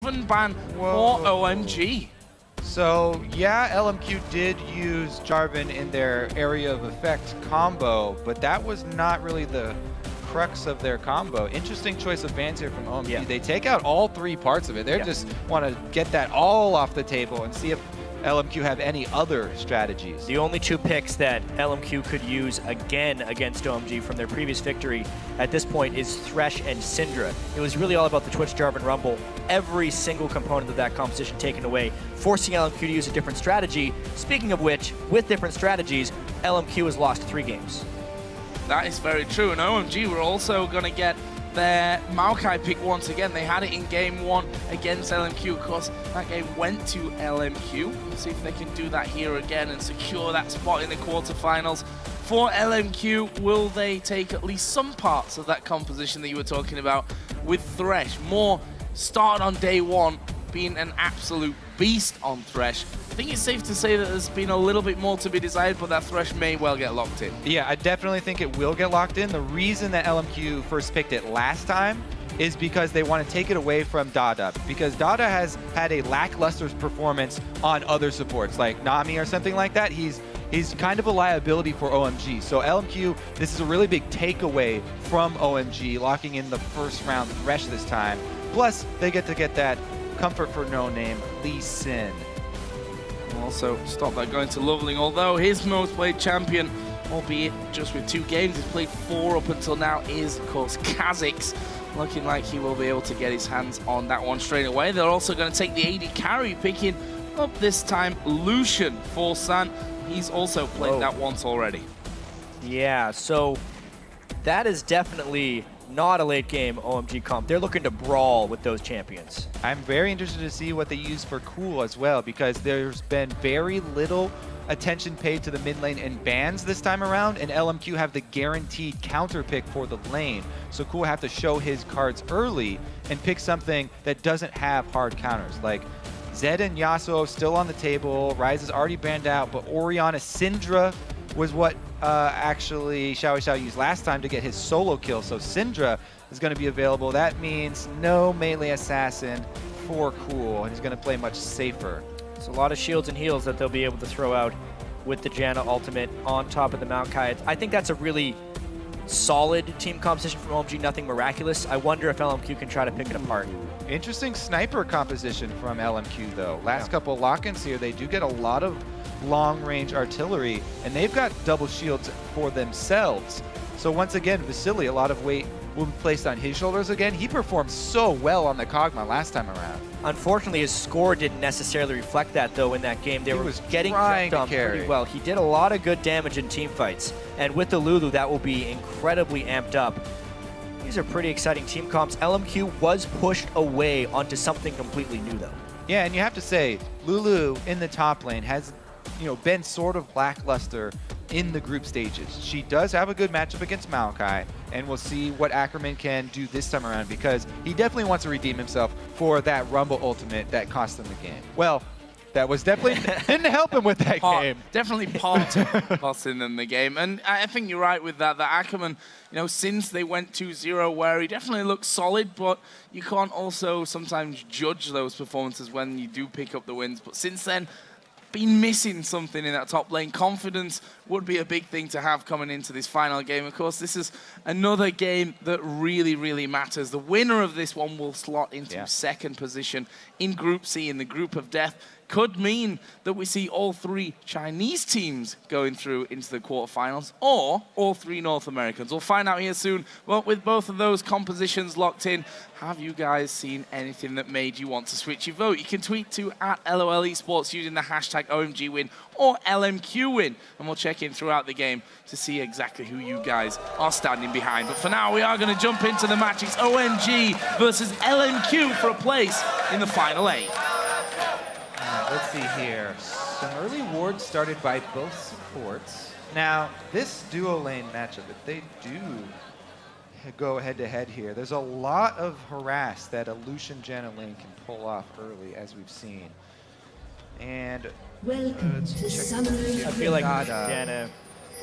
ban for OMG. So yeah, LMQ did use Jarvan in their area of effect combo, but that was not really the crux of their combo. Interesting choice of bans here from OMG. Yeah. They take out all three parts of it. They just want to get that all off the table and see if LMQ have any other strategies. The only two picks that LMQ could use again against OMG from their previous victory at this point is Thresh and Syndra. It was really all about the Twitch Jarvan Rumble. Every single component of that composition taken away, forcing LMQ to use a different strategy. Speaking of which, with different strategies, LMQ has lost 3 games. That is very true, and OMG were also going to get their Maokai pick once again. They had it in game 1 against LMQ. Of course, that game went to LMQ. We'll see if they can do that here again and secure that spot in the quarterfinals. For LMQ, will they take at least some parts of that composition that you were talking about with Thresh? More start on day 1, being an absolute beast on Thresh. I think it's safe to say that there's been a little bit more to be desired, but that Thresh may well get locked in. Yeah, I definitely think it will get locked in. The reason that LMQ first picked it last time is because they want to take it away from Dada, because Dada has had a lackluster performance on other supports, like Nami or something like that. He's kind of a liability for OMG. So LMQ, this is a really big takeaway from OMG, locking in the first round Thresh this time. Plus, they get to get that comfort for NoName Lee Sin. Also, stop that going to LoveLing, although his most played champion, albeit just with 2 games, he's played 4 up until now, is of course KhaZix. Looking like he will be able to get his hands on that one straight away. They're also going to take the AD carry, picking up this time Lucian for San. He's also played that once already. Yeah, so that is definitely not a late game OMG comp. They're looking to brawl with those champions. I'm very interested to see what they use for Cool as well, because there's been very little attention paid to the mid lane and bans this time around, and LMQ have the guaranteed counter pick for the lane. So Cool have to show his cards early and pick something that doesn't have hard counters. Like Zed and Yasuo still on the table, Ryze is already banned out, but Orianna Syndra was what actually XiaoWeiXiao used last time to get his solo kill. So Syndra is going to be available. That means no melee assassin for Cool, and he's going to play much safer. It's a lot of shields and heals that they'll be able to throw out with the Janna ultimate on top of the Maokai. I think that's a really solid team composition from OMG, nothing miraculous. I wonder if LMQ can try to pick it apart. Interesting sniper composition from LMQ though. Last couple lock-ins here, they do get a lot of long-range artillery, and they've got double shields for themselves. So once again, Vasilii, a lot of weight will be placed on his shoulders again. He performed so well on the KogMaw last time around. Unfortunately, his score didn't necessarily reflect that, though, in that game. They were getting jumped on pretty well. He did a lot of good damage in team fights, and with the Lulu, that will be incredibly amped up. These are pretty exciting team comps. LMQ was pushed away onto something completely new, though. Yeah, and you have to say, Lulu in the top lane has been sort of lackluster in the group stages. She does have a good matchup against Maokai, and we'll see what Ackerman can do this time around, because he definitely wants to redeem himself for that Rumble ultimate that cost him the game. Well, that was definitely didn't help him with that game. Definitely part of costing them the game, and I think you're right with that. That Ackerman, since they went 2-0, where he definitely looks solid, but you can't also sometimes judge those performances when you do pick up the wins. But since then, been missing something in that top lane. Confidence would be a big thing to have coming into this final game. Of course, this is another game that really, really matters. The winner of this one will slot into second position in Group C, in the Group of Death. Could mean that we see all 3 Chinese teams going through into the quarterfinals, or all 3 North Americans. We'll find out here soon. But with both of those compositions locked in, have you guys seen anything that made you want to switch your vote? You can tweet to @LOLesports using the hashtag OMGWin or LMQWin, and we'll check in throughout the game to see exactly who you guys are standing behind. But for now, we are going to jump into the match. It's OMG versus LMQ for a place in the Final 8. Let's see here. Some early wards started by both supports. Now, this duo lane matchup, if they do go head-to-head here, there's a lot of harass that a Lucian Janna lane can pull off early, as we've seen. And welcome to Summoner's I feel like Janna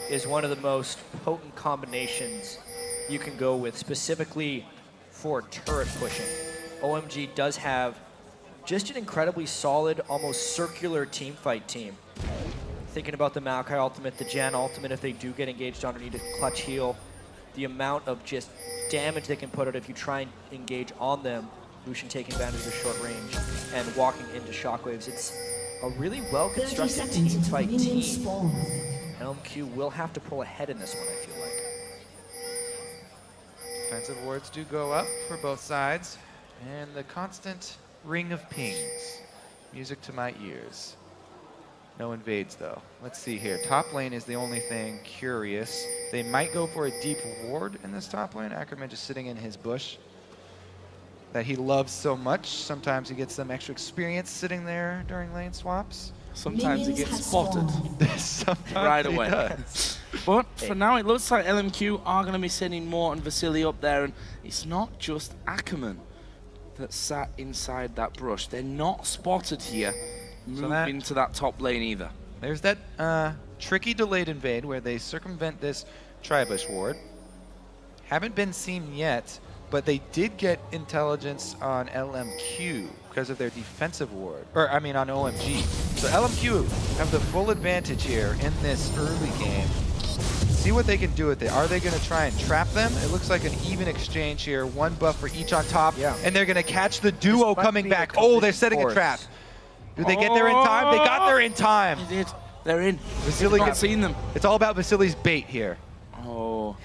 is one of the most potent combinations you can go with, specifically for turret pushing. OMG does have just an incredibly solid, almost circular team fight team. Thinking about the Maokai ultimate, the Janna ultimate, if they do get engaged on or need a clutch heal, the amount of just damage they can put out if you try and engage on them, Lucian taking advantage of the short range and walking into shockwaves. It's a really well-constructed team fight team. LMQ will have to pull ahead in this one, I feel like. Defensive wards do go up for both sides, and the constant ring of pings. Music to my ears. No invades though. Let's see here. Top lane is the only thing curious. They might go for a deep ward in this top lane. Ackerman just sitting in his bush that he loves so much. Sometimes he gets some extra experience sitting there during lane swaps. Sometimes he gets spotted Sometimes right he away. does. But for now, it looks like LMQ are going to be sending more and Vasilii up there. And it's not just Ackerman that sat inside that brush. They're not spotted here. Move into that top lane either. There's that tricky delayed invade where they circumvent this Tribush ward. Haven't been seen yet, but they did get intelligence on LMQ because of their defensive ward, or I mean on OMG. So LMQ have the full advantage here in this early game. See what they can do with it. Are they going to try and trap them? It looks like an even exchange here. One buff for each on top, and they're going to catch the duo coming back. Oh, they're setting a trap. Did they get there in time? They got there in time. They did. They're in. Vasilii not seen them. It's all about Vasilii's bait here. Oh.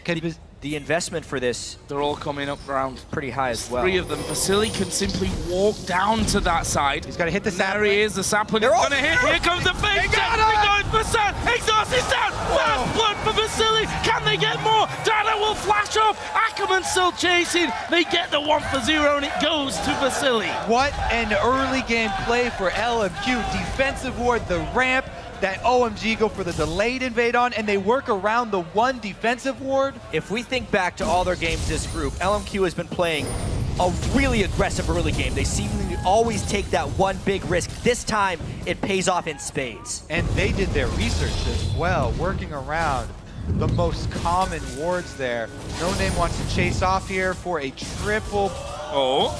The investment for this, They're all coming up round. pretty high as well. Three of them. Vasilii can simply walk down to that side. He's got to hit the There sapling. he is. The sapling is going to hit. Here comes the fake. They're going for San. Exhaust is down. Last blood for Vasilii. Can they get more? Dada will flash off. Ackerman still chasing. They get the 1-for-0 and it goes to Vasilii. What an early game play for LMQ. Defensive ward, the ramp, that OMG go for the delayed invade on, and they work around the one defensive ward. If we think back to all their games this group, LMQ has been playing a really aggressive early game. They seemingly always take that one big risk. This time, it pays off in spades. And they did their research as well, working around the most common wards there. NoName wants to chase off here for a triple. Oh.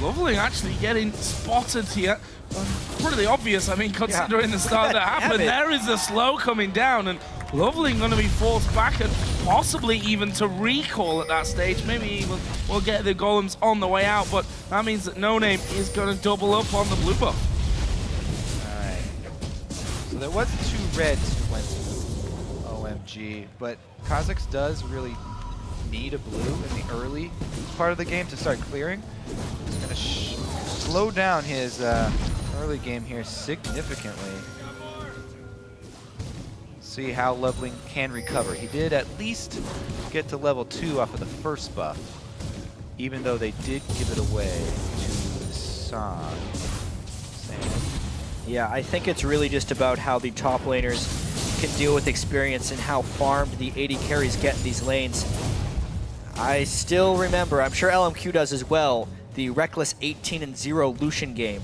LoveLing actually getting spotted here. Pretty obvious, I mean, considering the start that happened. There is the slow coming down, and LoveLing going to be forced back and possibly even to recall at that stage. Maybe we'll get the golems on the way out, but that means that NoName is going to double up on the blue buff. All right. So there was 2 reds who went to OMG, but KhaZix does really need a blue in the early part of the game to start clearing. He's going to slow down his early game here significantly. See how LoveLing can recover. He did at least get to level 2 off of the first buff, even though they did give it away to San. Yeah, I think it's really just about how the top laners can deal with experience and how farmed the AD carries get in these lanes. I still remember, I'm sure LMQ does as well, the reckless 18-0 Lucian game.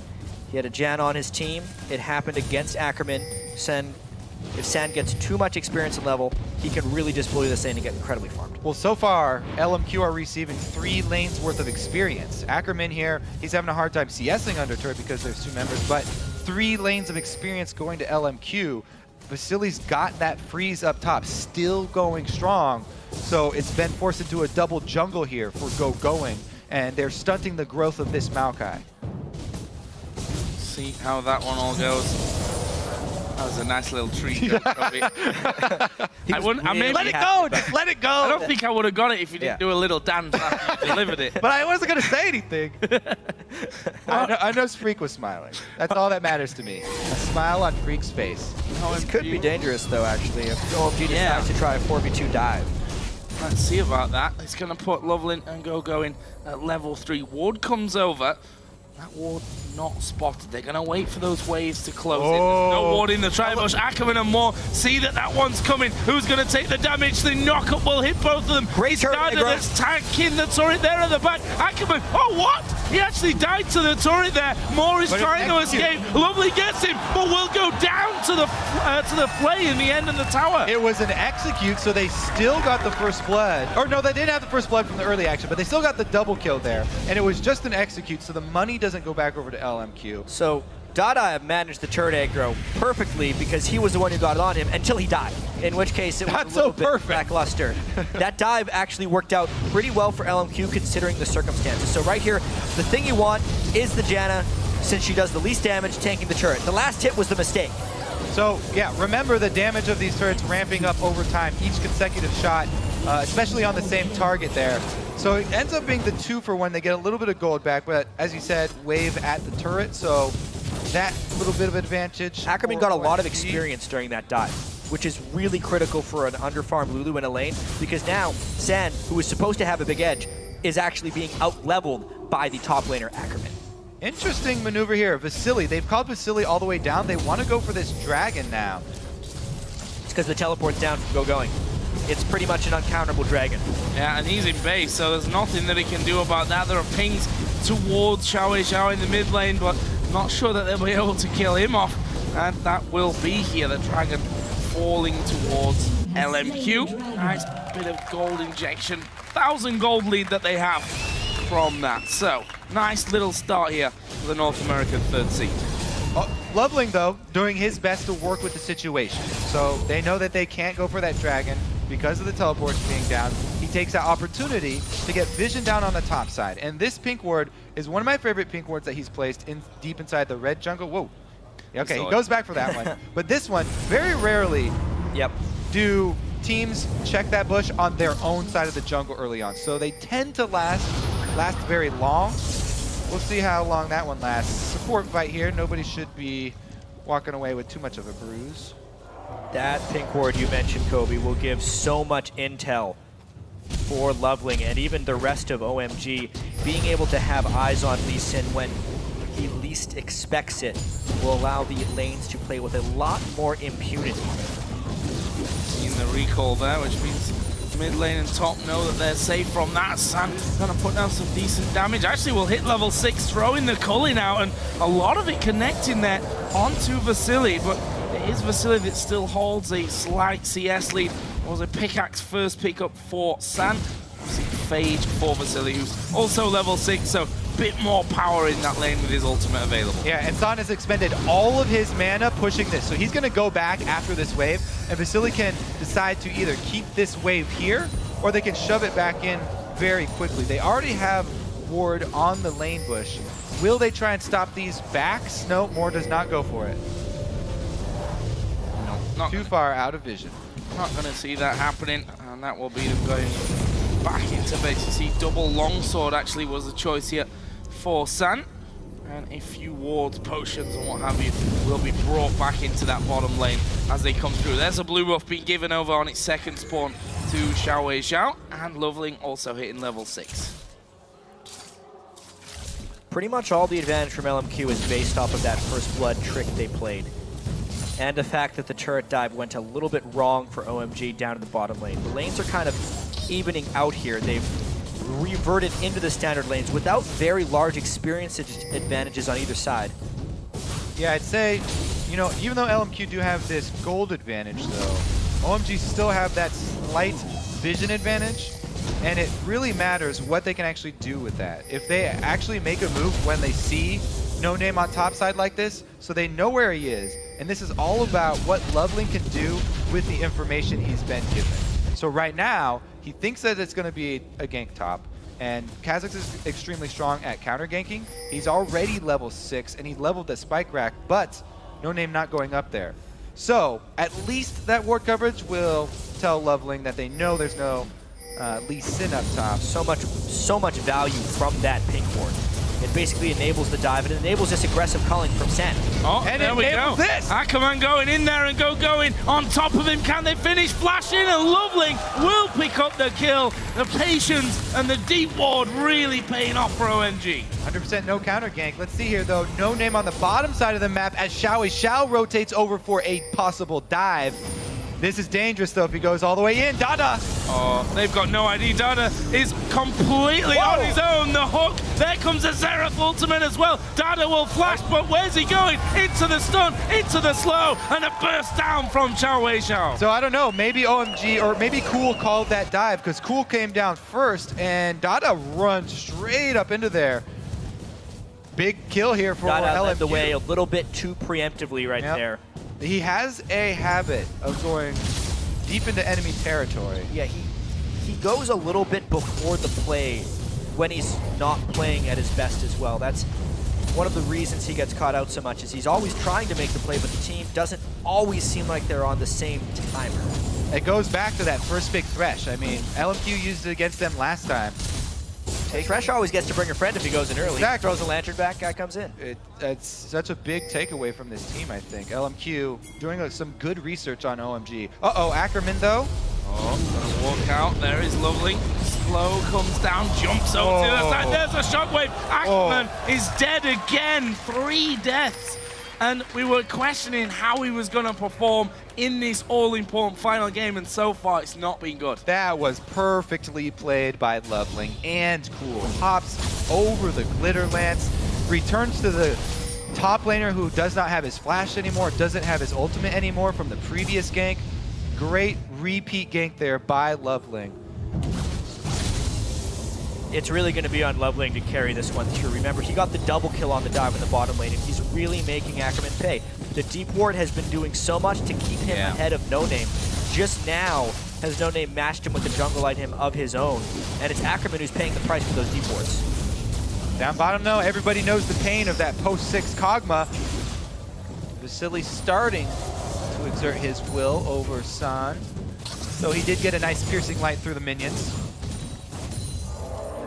He had a Janna on his team. It happened against Ackerman. If San gets too much experience and level, he can really just bully this lane and get incredibly farmed. Well, so far, LMQ are receiving 3 lanes worth of experience. Ackerman here, he's having a hard time CSing under turret because there's 2 members, but 3 lanes of experience going to LMQ. Vasilii's got that freeze up top, still going strong. So it's been forced into a double jungle here for Gogoing, and they're stunting the growth of this Maokai. See how that one all goes. That was a nice little treat. I wouldn't. I mean, Let it go! Just let it go! I don't think I would have got it if you didn't do a little dance after you delivered it. But I wasn't going to say anything. I know Freak was smiling. That's all that matters to me. A smile on Freak's face. This could be dangerous, though, actually, if OMG decides to try a 4v2 dive. Let's see about that. It's going to put LoveLing and Gogoing at level 3. Ward comes over. That ward not spotted. They're going to wait for those waves to close in. There's no ward in the Tribush. Ackerman and Moore see that one's coming. Who's going to take the damage? The knock-up will hit both of them. Great turret. That's tanking the turret there at the back. Ackerman, oh what? He actually died to the turret there. Moore is trying to escape. LoveLing gets him, but will go down to the play in the end of the tower. It was an execute, so they still got the first blood. Or no, they didn't have the first blood from the early action, but they still got the double kill there. And it was just an execute, so the money doesn't go back over to LMQ. So Dada managed the turret aggro perfectly because he was the one who got it on him until he died, in which case it was Not a little so bit perfect. lackluster. That dive actually worked out pretty well for LMQ considering the circumstances. So right here, the thing you want is the Janna, since she does the least damage, tanking the turret. The last hit was the mistake. So yeah, remember the damage of these turrets ramping up over time, each consecutive shot, especially on the same target there. So it ends up being the 2-for-1. They get a little bit of gold back, but as you said, wave at the turret, so that little bit of advantage. Ackerman for got a lot of OMG. experience during that dive, which is really critical for an underfarmed Lulu in a lane, because now San, who is supposed to have a big edge, is actually being out-leveled by the top laner Ackerman. Interesting maneuver here. Vasilii, they've called Vasilii all the way down. They want to go for this dragon now. It's because the teleport's down from Gogoing. It's pretty much an uncounterable dragon. Yeah, and he's in base, so there's nothing that he can do about that. There are pings towards XiaoWeiXiao in the mid lane, but not sure that they'll be able to kill him off. And that will be here, the dragon falling towards LMQ. Nice bit of gold injection. 1,000 gold lead that they have from that. So, nice little start here for the North American 3rd seed. LoveLing, though, doing his best to work with the situation. So they know that they can't go for that dragon because of the teleports being down. He takes that opportunity to get vision down on the top side. And this pink ward is one of my favorite pink wards that he's placed in deep inside the red jungle. Whoa. Okay, he goes back for that one. But this one, very rarely do teams check that bush on their own side of the jungle early on. So they tend to last very long. We'll see how long that one lasts. Support fight here. Nobody should be walking away with too much of a bruise. That pink ward you mentioned, Kobe, will give so much intel for LoveLing and even the rest of OMG. Being able to have eyes on Lee Sin when he least expects it will allow the lanes to play with a lot more impunity. Seeing the recall there, which means mid lane and top know that they're safe from that. San gonna put down some decent damage. Actually, will hit level 6, throwing the culling out, and a lot of it connecting there onto Vasilii, but it is Vasilii that still holds a slight CS lead. It was a pickaxe first pickup for San. Obviously, Phage for Vasilii, who's also level 6, so bit more power in that lane with his ultimate available. Yeah, and San has expended all of his mana pushing this, so he's going to go back after this wave, and Vasilii can decide to either keep this wave here, or they can shove it back in very quickly. They already have ward on the lane bush. Will they try and stop these backs? No, Moore does not go for it. No, not Too far out of vision. Not going to see that happening, and that will be them going back into base. You see, double longsword actually was the choice here for San, and a few wards, potions, and what have you will be brought back into that bottom lane as they come through. There's a blue buff being given over on its second spawn to XiaoWeiXiao, and LoveLing also hitting level 6. Pretty much all the advantage from LMQ is based off of that first blood trick they played, and the fact that the turret dive went a little bit wrong for OMG down in the bottom lane. The lanes are kind of evening out here. They've reverted into the standard lanes without very large experience advantages on either side. Yeah, I'd say, you know, even though LMQ do have this gold advantage, though, OMG still have that slight vision advantage, and it really matters what they can actually do with that. If they actually make a move when they see NoName on top side like this, so they know where he is, and this is all about what LoveLing can do with the information he's been given. So right now, he thinks that it's going to be a gank top, and KhaZix is extremely strong at counter ganking. He's already level 6, and he leveled the spike rack, but NoName not going up there. So at least that ward coverage will tell LoveLing that they know there's no Lee Sin up top. So much value from that pink ward. It basically enables the dive, and it enables this aggressive culling from San. Oh, And there we go. this! Ackerman going in there and Gogoing on top of him. Can they finish? Flashing, and LoveLing will pick up the kill. The patience and the deep ward really paying off for OMG. 100% no counter gank. Let's see here, though. NoName on the bottom side of the map as XiaoWeiXiao rotates over for a possible dive. This is dangerous, though, if he goes all the way in. Dada! Oh, they've got no ID. Dada is completely on his own. The hook. There comes the Xerath ultimate as well. Dada will flash, but where's he going? Into the stun, into the slow, and a burst down from XiaoWeiXiao. So I don't know, maybe OMG, or maybe Cool called that dive, because Cool came down first, and Dada runs straight up into there. Big kill here for Got out LMQ. of the way a little bit too preemptively right there. He has a habit of going deep into enemy territory. Yeah, he goes a little bit before the play when he's not playing at his best as well. That's one of the reasons he gets caught out so much, is he's always trying to make the play, but the team doesn't always seem like they're on the same timer. It goes back to that first big Thresh. I mean, LMQ used it against them last time. Thresh always gets to bring a friend if he goes in early. Exactly. Throws a lantern back, guy comes in. It's such a big takeaway from this team, I think. LMQ doing some good research on OMG. Uh-oh, Ackerman, though. Oh, gonna walk out. There is LoveLing. Slow comes down, jumps over to the other side. There's a shockwave. Ackerman is dead again. 3 deaths. And we were questioning how he was going to perform in this all-important final game, and so far it's not been good. That was perfectly played by LoveLing and cool. Hops over the glitter lance, returns to the top laner who does not have his flash anymore, doesn't have his ultimate anymore from the previous gank. Great repeat gank there by LoveLing. It's really going to be on LoveLing to carry this one through. Remember, he got the double kill on the dive in the bottom lane, and he's really making Ackerman pay. The deep ward has been doing so much to keep him ahead of NoName. Just now has NoName matched him with a jungle item of his own, and it's Ackerman who's paying the price for those deep wards. Down bottom, though, everybody knows the pain of that post-6 KogMaw. Vasilii starting to exert his will over San. So he did get a nice piercing light through the minions.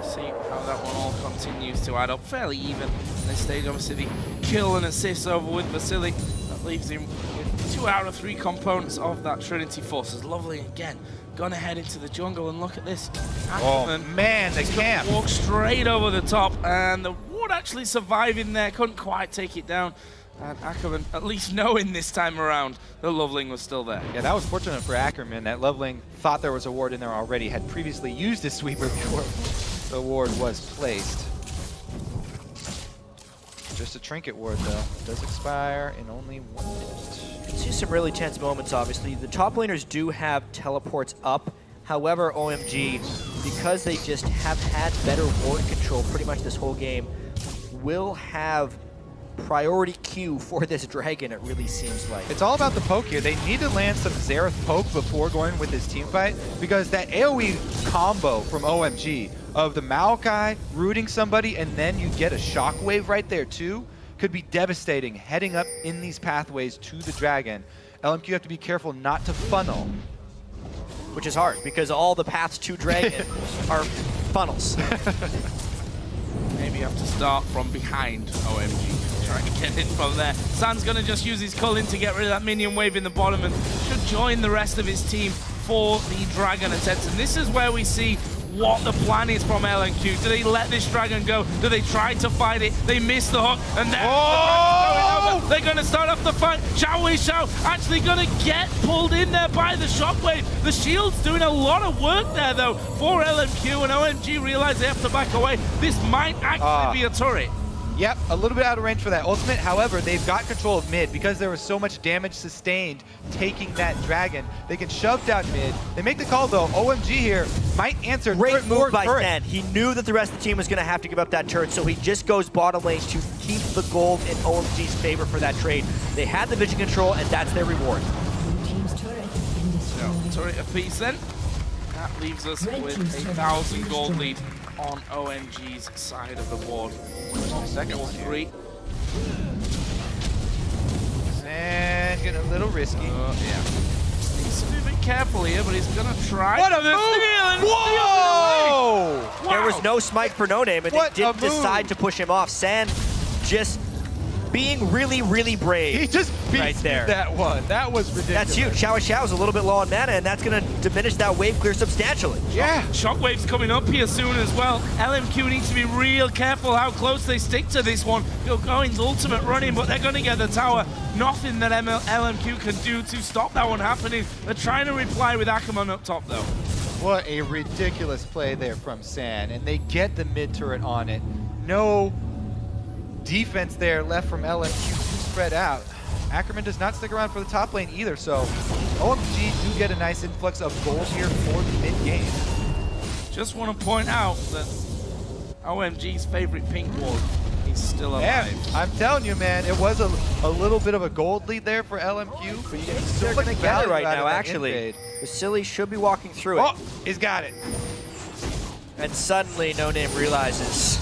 See how that one all continues to add up fairly even in this stage. Obviously the kill and assist over with Vasilii, that leaves him with 2 out of 3 components of that Trinity Force. As LoveLing again gonna head into the jungle, and look at this. Oh man, the camp. Walk straight over the top, and the ward actually surviving there, couldn't quite take it down. And Ackerman at least knowing this time around that LoveLing was still there. Yeah, that was fortunate for Ackerman that LoveLing thought there was a ward in there already, had previously used his sweeper before the ward was placed. Just a trinket ward though. Does expire in only 1 minute. See some really tense moments, obviously. The top laners do have teleports up. However, OMG, because they just have had better ward control pretty much this whole game, will have priority queue for this dragon, it really seems like. It's all about the poke here. They need to land some Xerath poke before going with this team fight, because that AoE combo from OMG of the Maokai rooting somebody and then you get a shockwave right there too could be devastating heading up in these pathways to the dragon. LMQ have to be careful not to funnel. Which is hard, because all the paths to dragon are funnels. Maybe you have to start from behind OMG. Trying to get in from there. San's going to just use his culling to get rid of that minion wave in the bottom and should join the rest of his team for the dragon attempt. And this is where we see what the plan is from LMQ. Do they let this dragon go? Do they try to fight it? They miss the hook, and then they're going to start off the fight. XiaoWeiXiao actually going to get pulled in there by the shockwave. The shield's doing a lot of work there, though, for LMQ, and OMG realize they have to back away. This might actually be a turret. Yep, a little bit out of range for that ultimate. However, they've got control of mid because there was so much damage sustained taking that dragon. They can shove down mid. They make the call though. OMG here might answer. Great move by Stan. He knew that the rest of the team was going to have to give up that turret, so he just goes bottom lane to keep the gold in OMG's favor for that trade. They had the vision control, and that's their reward. Team's turret has been destroyed. Turret apiece then. That leaves us with 1,000 gold lead on OMG's side of the board. Second or 3. And getting a little risky. Yeah. He's a bit careful here, but he's gonna try. What a move! Whoa! Wow. There was no smite for NoName, and they didn't decide to push him off. San just being really, really brave. He just beat right there. that one. That was ridiculous. That's huge. XiaoWeiXiao is a little bit low on mana, and that's going to diminish that wave clear substantially. Yeah. Shockwave's coming up here soon as well. LMQ needs to be real careful how close they stick to this one. Gogoing's ultimate running, but they're going to get the tower. Nothing that LMQ can do to stop that one happening. They're trying to reply with Ackerman up top, though. What a ridiculous play there from San, and they get the mid turret on it. No defense there left from LMQ to spread out. Ackerman does not stick around for the top lane either, so OMG do get a nice influx of gold here for the mid game. Just want to point out that OMG's favorite pink ward he's still alive. Man, I'm telling you, man, it was a little bit of a gold lead there for LMQ. But you get so They're much going to get value it right out of now, that actually. invade. Vasilii should be walking through it. Oh, he's got it. And suddenly, NoName realizes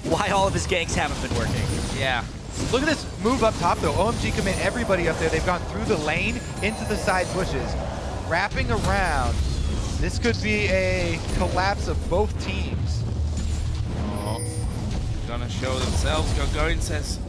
why all of his ganks haven't been working. Yeah. Look at this move up top, though. OMG commit everybody up there. They've gone through the lane into the side bushes, wrapping around. This could be a collapse of both teams. Oh, gonna show themselves. Gogoing says,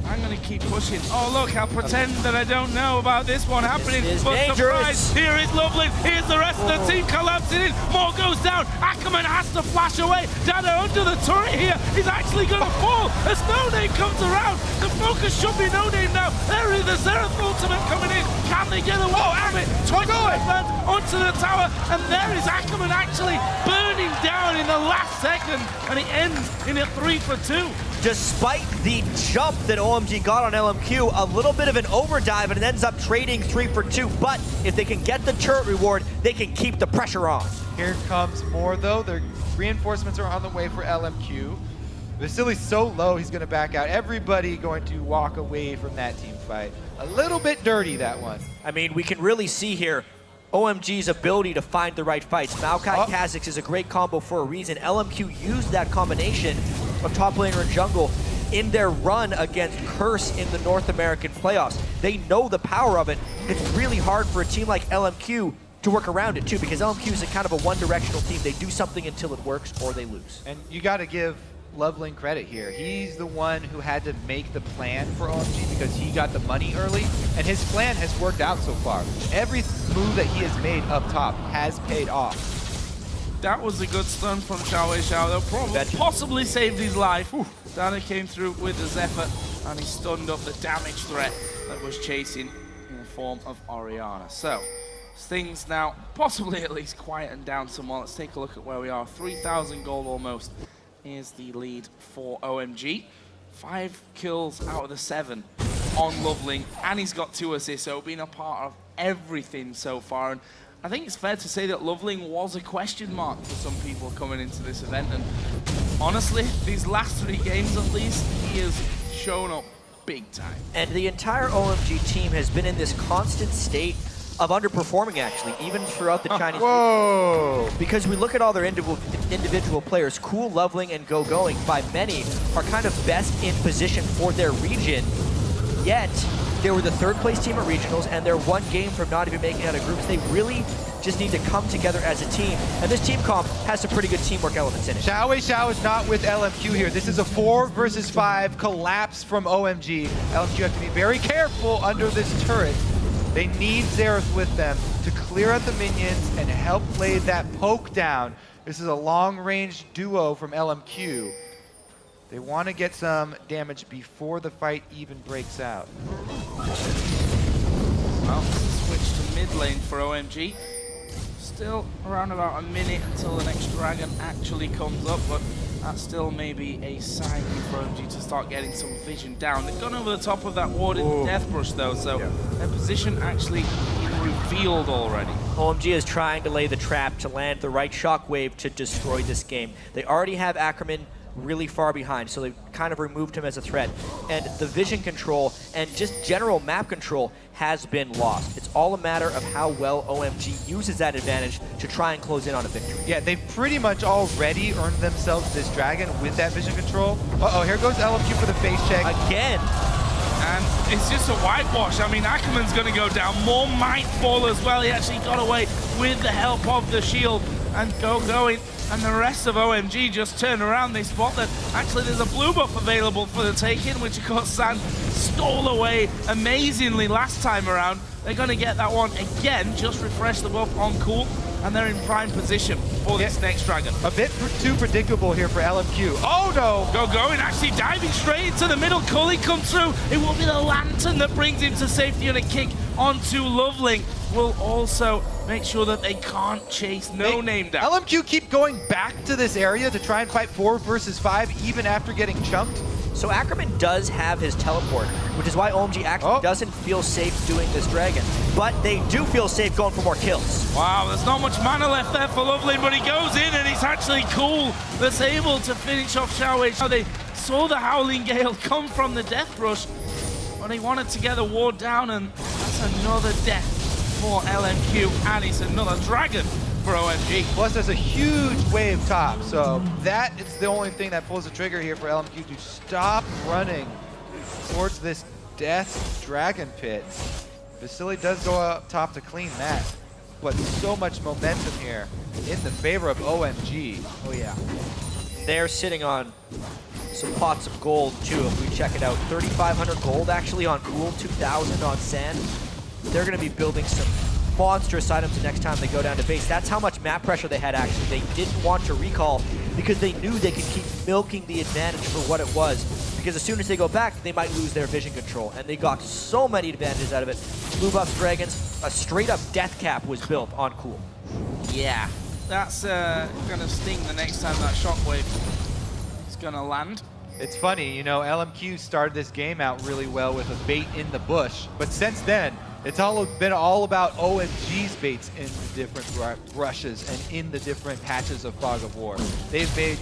I'm gonna keep pushing. Oh look, I'll pretend that I don't know about this one happening. This is but dangerous. surprise, here is LoveLing. Here's the rest of the team collapsing in. More goes down. Ackerman has to flash away. Janna under the turret here. He's actually gonna fall as NoName comes around. The focus should be NoName now. There is the Xerath ultimate coming in. Can they get away from it? Gogoing onto the tower, and there is Ackerman actually burning down in the last second, and it ends in a 3-for-2. Despite the jump that OMG got on LMQ, a little bit of an overdive, and it ends up trading 3-for-2. But if they can get the turret reward, they can keep the pressure on. Here comes more, though. Their reinforcements are on the way for LMQ. Vasilii's so low, he's going to back out. Everybody going to walk away from that team fight. A little bit dirty, that one. I mean, we can really see here OMG's ability to find the right fights. Maokai KhaZix is a great combo for a reason. LMQ used that combination of top laner and jungle in their run against Curse in the North American playoffs. They know the power of it. It's really hard for a team like LMQ to work around it too, because LMQ is a kind of a one-directional team. They do something until it works or they lose. And you got to give LoveLing credit here. He's the one who had to make the plan for OMG because he got the money early, and his plan has worked out so far. Every move that he has made up top has paid off. That was a good stun from XiaoWeiXiao. They'll probably possibly saved his life. Janna came through with the Zephyr, and he stunned up the damage threat that was chasing in the form of Orianna. So, things now possibly at least quieten down some more. Let's take a look at where we are. 3,000 gold almost is the lead for OMG. 5 kills out of the 7 on LoveLing, and he's got 2 assists, so being a part of everything so far. And I think it's fair to say that LoveLing was a question mark for some people coming into this event, and honestly, these last 3 games at least, he has shown up big time. And the entire OMG team has been in this constant state of underperforming, actually, even throughout the Chinese. Whoa! Because we look at all their individual players, Cool, LoveLing, and Gogoing, by many, are kind of best in position for their region, yet they were the 3rd place team at regionals, and they're 1 game from not even making out of groups. They really just need to come together as a team, and this team comp has some pretty good teamwork elements in it. XiaoWeiXiao is not with LMQ here. This is a 4 versus 5 collapse from OMG. LMQ have to be very careful under this turret. They need Xerath with them to clear out the minions and help lay that poke down. This is a long-range duo from LMQ. They want to get some damage before the fight even breaks out. Well, switch to mid lane for OMG. Still around about a minute until the next dragon actually comes up, but that still may be a sign for OMG to start getting some vision down. They've gone over the top of that ward in the Death Brush though, so their position actually revealed already. OMG is trying to lay the trap to land the right shockwave to destroy this game. They already have Ackerman really far behind, so they've kind of removed him as a threat. And the vision control and just general map control has been lost. It's all a matter of how well OMG uses that advantage to try and close in on a victory. Yeah, they've pretty much already earned themselves this dragon with that vision control. Uh-oh, here goes LMQ for the face check. Again! And it's just a whitewash. I mean, Ackerman's going to go down. More might fall as well. He actually got away with the help of the shield. And Gogoing and the rest of OMG just turn around. They spot that actually there's a blue buff available for the take-in, which of course San stole away amazingly last time around. They're going to get that one again. Just refresh the buff on Cool, and they're in prime position for this next dragon. A bit too predictable here for LMQ. Oh no! Gogoing actually diving straight into the middle. Cully comes through. It will be the lantern that brings him to safety, and a kick onto LoveLing will also make sure that they can't chase NoName down. LMQ keep going back to this area to try and fight 4 versus 5 even after getting chunked. So Ackerman does have his teleport, which is why OMG actually doesn't feel safe doing this dragon. But they do feel safe going for more kills. Wow, there's not much mana left there for LoveLing, but he goes in and he's actually cool. That's able to finish off XiaoWeiXiao. They saw the Howling Gale come from the Death Rush, but they wanted to get the ward down, and that's another death for LMQ, and it's another dragon for OMG. Plus, there's a huge wave top, so that is the only thing that pulls the trigger here for LMQ to stop running towards this death dragon pit. Vasilii does go up top to clean that, but so much momentum here in the favor of OMG. Oh yeah. They're sitting on some pots of gold too, if we check it out. 3,500 gold actually on Cool, 2,000 on Sand. They're gonna be building some monstrous items the next time they go down to base. That's how much map pressure they had actually. They didn't want to recall because they knew they could keep milking the advantage for what it was. Because as soon as they go back, they might lose their vision control. And they got so many advantages out of it. Blue buff dragons, a straight up death cap was built on Cool. Yeah, that's gonna sting the next time that shockwave is gonna land. It's funny, you know, LMQ started this game out really well with a bait in the bush, but since then, it's been all about OMG's baits in the different rushes and in the different patches of Fog of War. They've made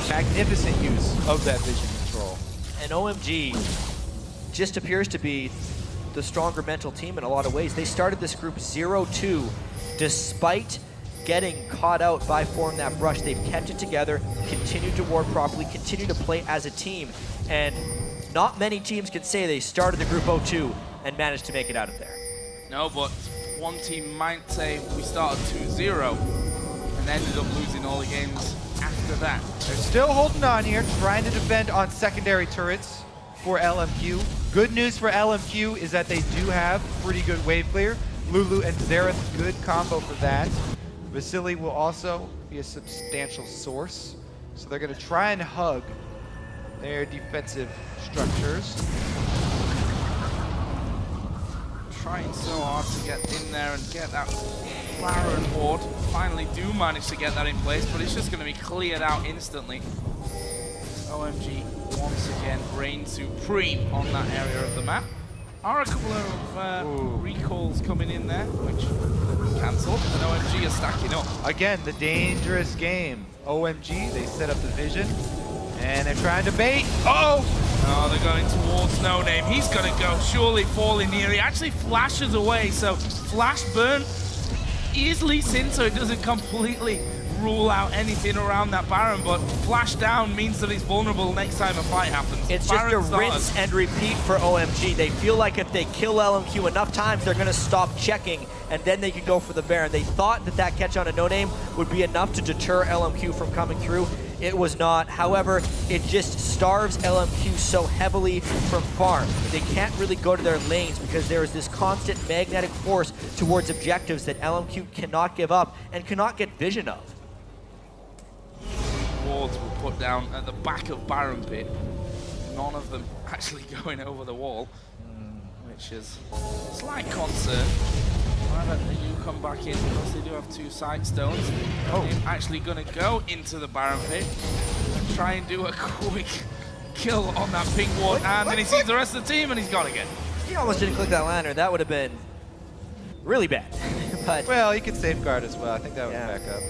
magnificent use of that vision control. And OMG just appears to be the stronger mental team in a lot of ways. They started this group 0-2 despite getting caught out by forming that brush. They've kept it together, continued to ward properly, continued to play as a team, and not many teams can say they started the group 0-2 and managed to make it out of there. No, but one team might say we started 2-0 and ended up losing all the games after that. They're still holding on here, trying to defend on secondary turrets for LMQ. Good news for LMQ is that they do have pretty good wave clear. Lulu and Xerath, good combo for that. Vasilii will also be a substantial source, so they're going to try and hug their defensive structures. Trying so hard to get in there and get that Baron ward. Finally do manage to get that in place, but it's just going to be cleared out instantly. OMG once again reigns supreme on that area of the map. Are a couple of recalls coming in there, which cancelled, and OMG is stacking up. Again, the dangerous game. OMG, they set up the vision, and they're trying to bait. Uh-oh! Oh, they're going towards NoName. He's going to go, surely falling near. He actually flashes away, so flash burn is Lee Sin, so it doesn't completely rule out anything around that Baron, but flash down means that he's vulnerable next time a fight happens. It's Baron just a rinse and repeat for OMG. They feel like if they kill LMQ enough times, they're going to stop checking, and then they can go for the Baron. They thought that that catch on a NoName would be enough to deter LMQ from coming through. It was not. However, it just starves LMQ so heavily from farm. They can't really go to their lanes because there is this constant magnetic force towards objectives that LMQ cannot give up and cannot get vision of. Wards were put down at the back of Baron Pit. None of them actually going over the wall, which is a slight concern. However, they do come back in because they do have two side stones. They're actually going to go into the Baron Pit and try and do a quick kill on that pink ward, and then he sees the rest of the team and he's gone again. He almost didn't click that lantern. That would have been really bad. But well, he could safeguard as well. I think that would back up.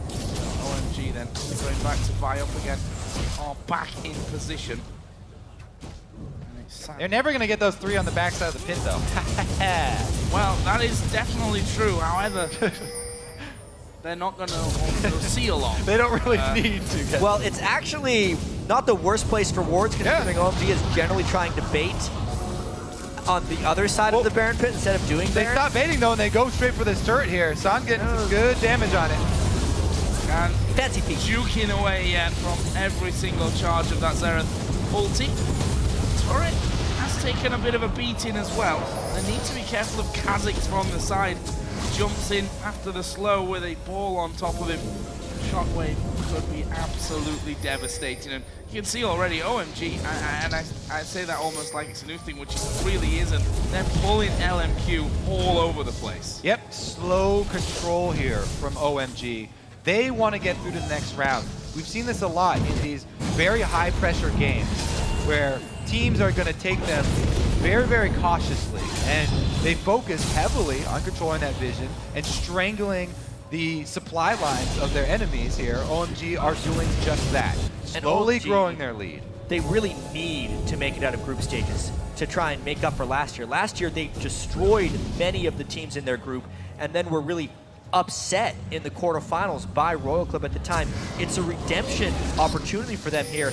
OMG then going back to buy up again. Are back in position. They're never going to get those three on the backside of the pit, though. Well, that is definitely true. However, they're not going to see along. They don't really need to get well, it's actually not the worst place for wards, considering OMG is generally trying to bait on the other side of the Baron Pit instead of doing Baron. They stop baiting, though, and they go straight for this turret here. Son getting some good damage on it. And fancy feet. Juking away from every single charge of that Xerath ulti. Turret has taken a bit of a beating as well. They need to be careful of KhaZix from the side. Jumps in after the slow with a ball on top of him. Shockwave could be absolutely devastating. And you can see already OMG, and I say that almost like it's a new thing, which it really isn't. They're pulling LMQ all over the place. Yep, slow control here from OMG. They want to get through to the next round. We've seen this a lot in these very high pressure games where teams are going to take them very, very cautiously, and they focus heavily on controlling that vision and strangling the supply lines of their enemies here. OMG are doing just that, slowly growing their lead. They really need to make it out of group stages to try and make up for last year. Last year, they destroyed many of the teams in their group and then were really upset in the quarterfinals by Royal Club at the time. It's a redemption opportunity for them here,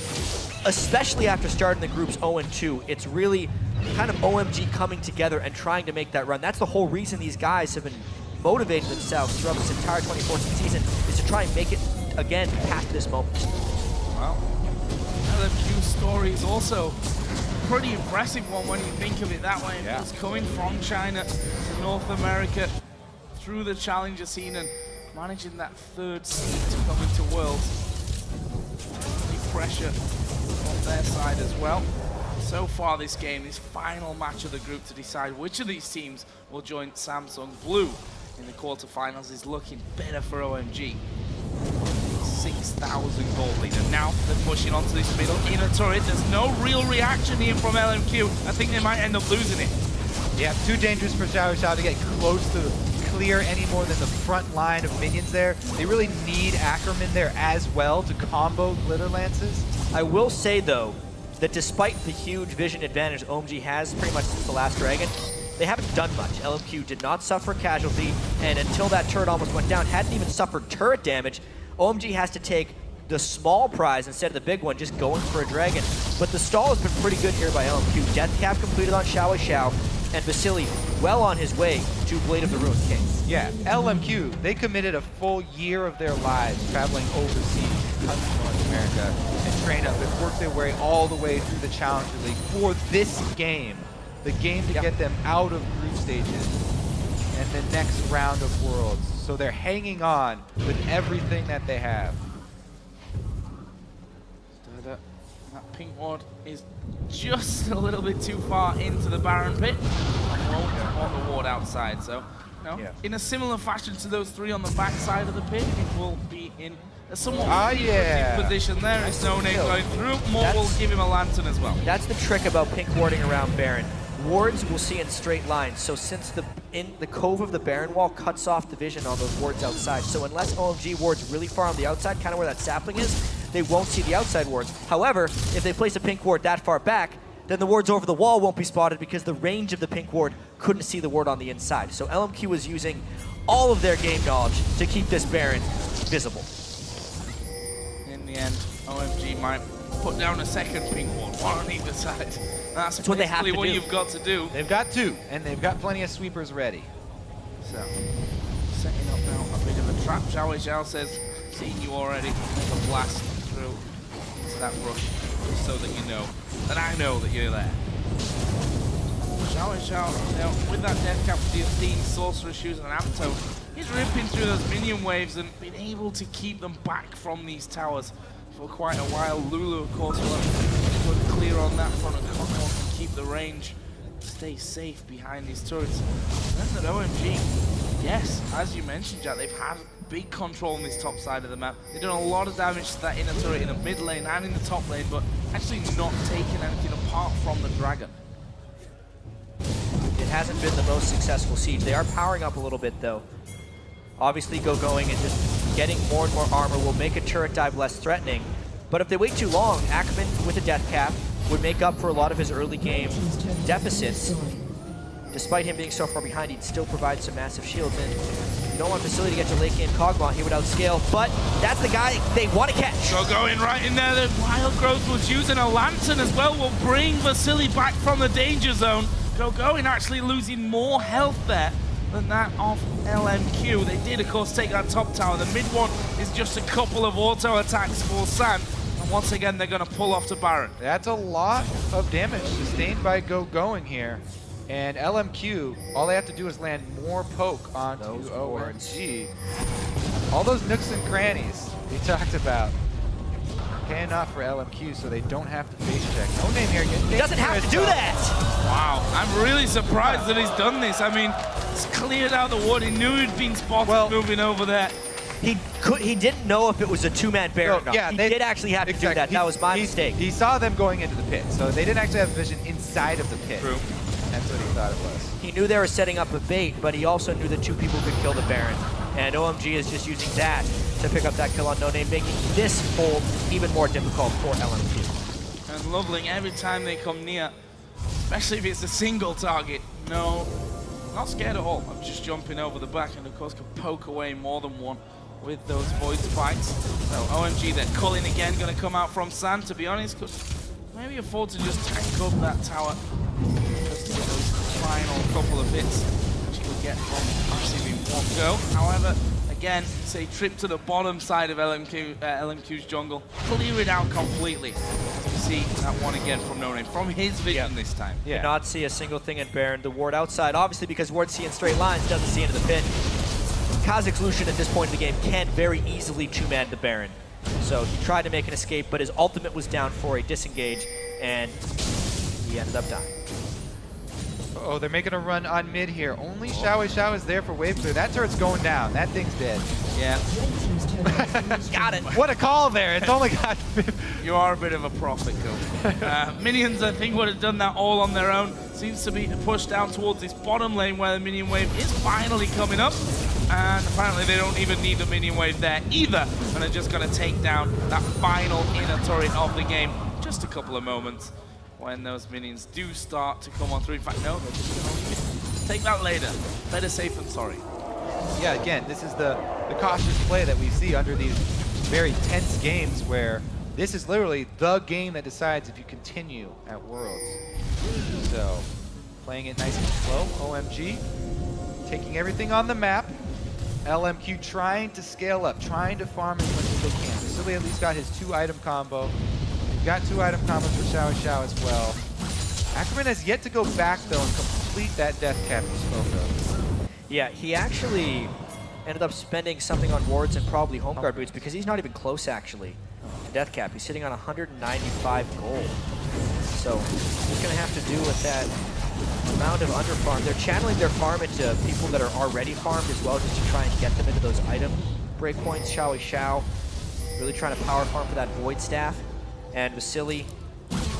especially after starting the groups 0-2. It's really kind of OMG coming together and trying to make that run. That's the whole reason these guys have been motivating themselves throughout this entire 2014 season, is to try and make it again past this moment. Well, LMQ story is also a pretty impressive one when you think of it that way. Yeah. It's coming from China to North America through the challenger scene and managing that third seed to come into Worlds. Big pressure on their side as well. So far this game, this final match of the group to decide which of these teams will join Samsung Blue in the quarterfinals is looking better for OMG. 6,000 gold lead, and now they're pushing onto this middle inner turret. There's no real reaction here from LMQ. I think they might end up losing it. Yeah, too dangerous for XiaoWeiXiao to get close to clear any more than the front line of minions there. They really need Ackerman there as well to combo Glitter Lances. I will say, though, that despite the huge vision advantage OMG has pretty much since the last Dragon, they haven't done much. LMQ did not suffer casualty, and until that turret almost went down, hadn't even suffered turret damage. OMG has to take the small prize instead of the big one, just going for a Dragon. But the stall has been pretty good here by LMQ. Death Cap completed on XiaoWeiXiao, and Vasilii well on his way to Blade of the Ruined King. Yeah, LMQ, they committed a full year of their lives traveling overseas to North America and train up and work their way all the way through the Challenger League for this game. The game to get them out of group stages and the next round of Worlds. So they're hanging on with everything that they have. That pink ward is just a little bit too far into the Baron pit. Won't want the ward outside, so in a similar fashion to those three on the back side of the pit, it will be in a somewhat position there. It's NoName going through. More will give him a lantern as well. That's the trick about pink warding around Baron. Wards we'll see in straight lines, so since the cove of the Baron wall cuts off the vision on those wards outside, so unless OMG wards really far on the outside, kind of where that sapling is, they won't see the outside wards. However, if they place a pink ward that far back, then the wards over the wall won't be spotted because the range of the pink ward couldn't see the ward on the inside. So LMQ was using all of their game knowledge to keep this Baron visible. In the end, OMG might put down a second pink ward, one on either side. That's what they have to what do. You've got to do. They've got two, and they've got plenty of sweepers ready. So, setting up now a bit of a trap. XiaoWeiXiao says, seen you already. Make a blast through into that rush, just so that you know that I know that you're there. XiaoWeiXiao, now with that death cap with the Athene, Sorcerer Shoes, and Apto, he's ripping through those minion waves and been able to keep them back from these towers for quite a while. Lulu, of course, will have good clear on that front, and KogMaw can keep the range, stay safe behind these turrets. And then at OMG, yes, as you mentioned, Jack, they've had big control on this top side of the map. They've done a lot of damage to that inner turret in the mid lane and in the top lane, but actually not taking anything apart from the Dragon. It hasn't been the most successful siege. They are powering up a little bit, though. Obviously, Gogoing and just getting more and more armor will make a turret dive less threatening. But if they wait too long, Ackerman with a death cap would make up for a lot of his early game deficits. Despite him being so far behind, he'd still provide some massive shields. And you don't want Vasilii to get to late game KogMaw. He would outscale, but that's the guy they want to catch. Gogoing right in there. The Wild Growth was using a lantern as well. Will bring Vasilii back from the danger zone. Gogoing actually losing more health there than that of LMQ. They did, of course, take that top tower. The mid one is just a couple of auto attacks for San. And once again, they're going to pull off to Baron. That's a lot of damage sustained by Gogoing here. And LMQ, all they have to do is land more poke onto OMG. All those nooks and crannies we talked about, paying off for LMQ so they don't have to face check. NoName here getting He doesn't have to do that! Wow, I'm really surprised that he's done this. I mean, he's cleared out the ward. He knew he'd been spotted moving over there. He didn't know if it was a two-man bear or not. Yeah, he did actually have to do that. That was my mistake. He saw them going into the pit, so they didn't actually have vision inside of the pit. True. That's what he thought it was. He knew they were setting up a bait, but he also knew that two people could kill the Baron. And OMG is just using that to pick up that kill on NoName, making this hold even more difficult for LMQ. And LoveLing, every time they come near, especially if it's a single target, no, not scared at all of just jumping over the back, and of course can poke away more than one with those void spikes. So OMG, they're culling again, going to come out from Sand, to be honest, could maybe afford to just tank up that tower just to get those final couple of hits which he would get from receiving one go. However, again, it's a trip to the bottom side of LMQ's jungle, clear it out completely. You see that one again from NoName, from his vision this time. Yeah. Did not see a single thing in Baron. The ward outside, obviously because ward see in straight lines, doesn't see into the pit. KhaZix Lucian at this point in the game can very easily two-man the Baron. So he tried to make an escape, but his ultimate was down for a disengage, and he ended up dying. Oh, they're making a run on mid here. Only XiaoWeiXiao is there for wave clear. That turret's going down. That thing's dead. Yeah. Got it. What a call there. It's only got... You are a bit of a prophet, Go. Minions, I think, would have done that all on their own. Seems to be pushed down towards this bottom lane where the minion wave is finally coming up. And apparently they don't even need the minion wave there either. And they're just going to take down that final inner turret of the game. Just a couple of moments when those minions do start to come on through. In fact, no, they're just going to take that later. Better safe than sorry. Yeah, again, this is the cautious play that we see under these very tense games where this is literally the game that decides if you continue at Worlds. So, playing it nice and slow, OMG, taking everything on the map. LMQ trying to scale up, trying to farm as much as they can. Vasilii at least got his 2-item combo. We've got 2-item combos for XiaoWeiXiao as well. Ackerman has yet to go back though and complete that death cap he spoke of. Yeah, he actually ended up spending something on wards and probably home guard boots because he's not even close actually to death cap. He's sitting on 195 gold. So he's gonna have to do with that amount of underfarm. They're channeling their farm into people that are already farmed as well, just to try and get them into those item breakpoints. XiaoWeiXiao really trying to power farm for that void staff, and Vasilii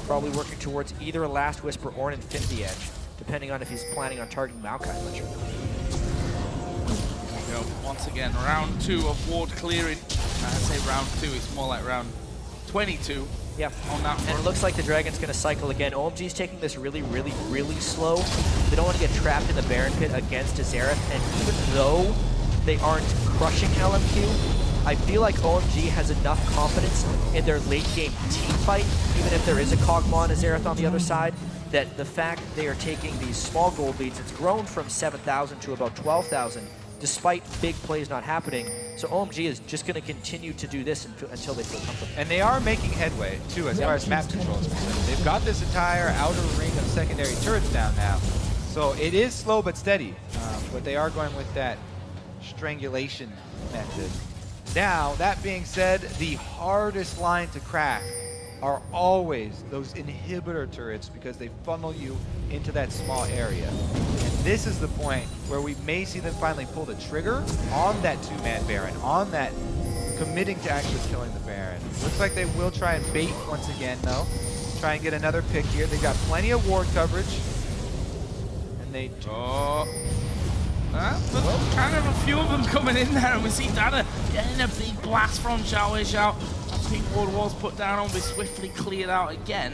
probably working towards either a Last Whisper or an Infinity Edge, depending on if he's planning on targeting Maokai. Once again, round 2 of ward clearing. I say round 2, it's more like round 22. Yeah, on that and it looks like the Dragon's going to cycle again. OMG's taking this really, really, really slow. They don't want to get trapped in the Baron pit against a Xerath, and even though they aren't crushing LMQ, I feel like OMG has enough confidence in their late game team fight, even if there is a KogMaw and a Xerath on the other side, that the fact they are taking these small gold leads, it's grown from 7,000 to about 12,000, despite big plays not happening. So OMG is just going to continue to do this until they feel comfortable. And they are making headway, too, as far as map control is concerned. They've got this entire outer ring of secondary turrets down now. So it is slow but steady, but they are going with that strangulation method. Now, that being said, the hardest line to crack are always those inhibitor turrets because they funnel you into that small area. And this is the point where we may see them finally pull the trigger on that 2-man Baron, on that committing to actually killing the Baron. Looks like they will try and bait once again though. Try and get another pick here. They got plenty of ward coverage. And they kind of a few of them coming in there, and we see Janna getting a big blast from XiaoWeiXiao. Pink ward was put down on, be swiftly cleared out again.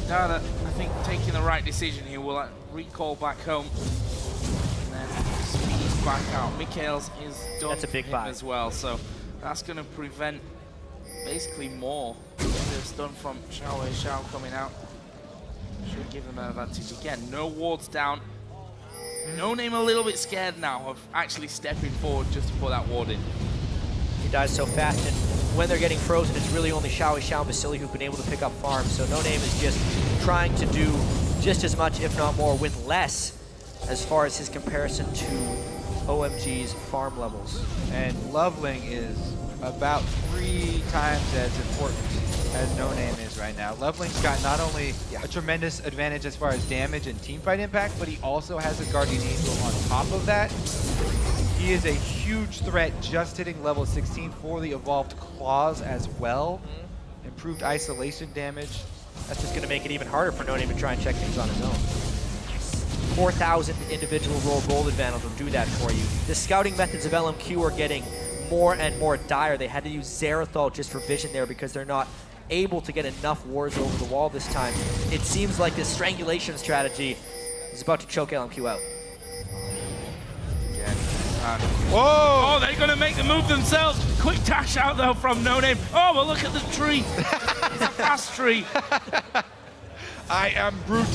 Janna, I think, taking the right decision here, will recall back home and then speed back out. Mikhail's is done. That's a big buy as well, so that's going to prevent basically more that's done from XiaoWeiXiao coming out. Should give them an advantage again. No wards down. NoName a little bit scared now of actually stepping forward just to put that ward in. He dies so fast, and when they're getting frozen, it's really only XiaoWeiXiao and Vasilii who've been able to pick up farms. So NoName is just trying to do just as much, if not more, with less as far as his comparison to OMG's farm levels. And LoveLing is about 3 times as important as NoName is right now. LoveLing's got not only a tremendous advantage as far as damage and teamfight impact, but he also has a Guardian Angel on top of that. He is a huge threat, just hitting level 16 for the evolved claws as well. Improved isolation damage. That's just going to make it even harder for NoName to try and check things on his own. 4,000 individual roll gold advantage will do that for you. The scouting methods of LMQ are getting more and more dire. They had to use Xerath just for vision there because they're not able to get enough wards over the wall this time. It seems like this strangulation strategy is about to choke LMQ out. Whoa! Oh, they're going to make the move themselves. Quick dash out, though, from NoName. Oh, well, look at the tree. It's a fast tree. I am brute.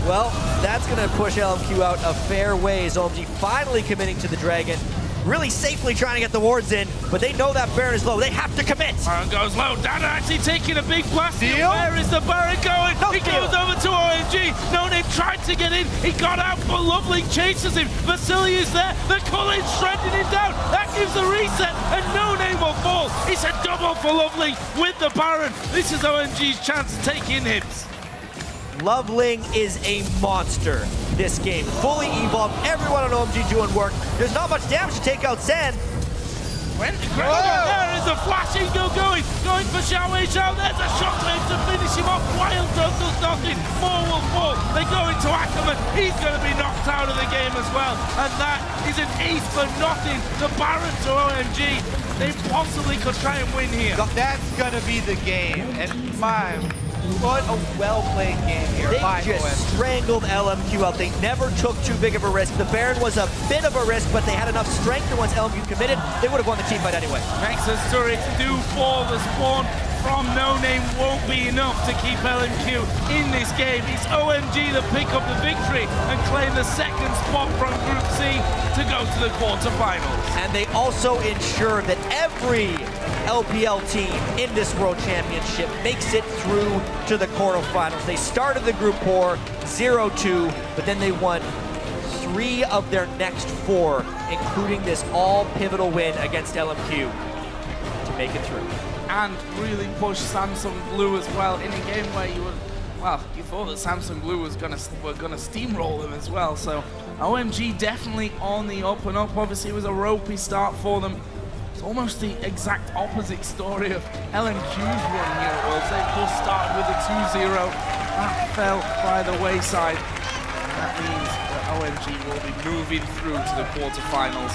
Well, that's going to push LMQ out a fair ways. OMG finally committing to the Dragon. Really safely trying to get the wards in, but they know that Baron is low. They have to commit. Baron goes low. Janna actually taking a big blast. Deal? Where is the Baron going? No he deal. goes over to OMG. NoName tried to get in. He got out, but LoveLing chases him. Vasilii is there. The Cullen's shredding him down. That gives a reset, and NoName will fall. It's a double for LoveLing with the Baron. This is OMG's chance to take in hits. LoveLing is a monster this game. Fully evolved, everyone on OMG doing work. There's not much damage to take out Sen. There is a flashing Gogoing, going for XiaoWeiXiao. There's a shockwave to finish him off. Wild does nothing. More will fall. They go into Ackerman. He's going to be knocked out of the game as well. And that is an ace for nothing. The Baron to OMG. They possibly could try and win here. That's gonna be the game, and what a well-played game here. They just strangled LMQ out. They never took too big of a risk. The Baron was a bit of a risk, but they had enough strength, and once LMQ committed, they would have won the team fight anyway. Nexus turret do fall. The spawn from NoName won't be enough to keep LMQ in this game. It's OMG that pick up the victory and claim the second spot from Group C to go to the quarterfinals. And they also ensure that every LPL team in this World Championship makes it through to the quarterfinals. They started the group poor 0-2, but then they won 3 of their next 4, including this all-pivotal win against LMQ to make it through. And really push Samsung Blue as well in a game where you thought that Samsung Blue was gonna steamroll them as well. So OMG definitely on the up and up. Obviously, it was a ropey start for them. It's almost the exact opposite story of LMQ's run here at Worlds. They both started with a 2-0. That fell by the wayside. And that means that OMG will be moving through to the quarterfinals.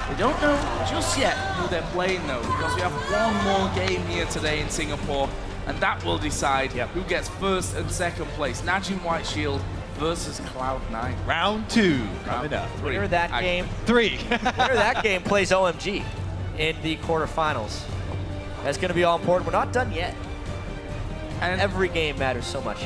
We don't know just yet who they're playing though, because we have one more game here today in Singapore, and that will decide who gets first and second place. XiaoWeiXiao versus Cloud9. Round 2 coming up. Winner of that game. 3. Winner of that game plays OMG in the quarterfinals. That's going to be all important. We're not done yet. And every game matters so much.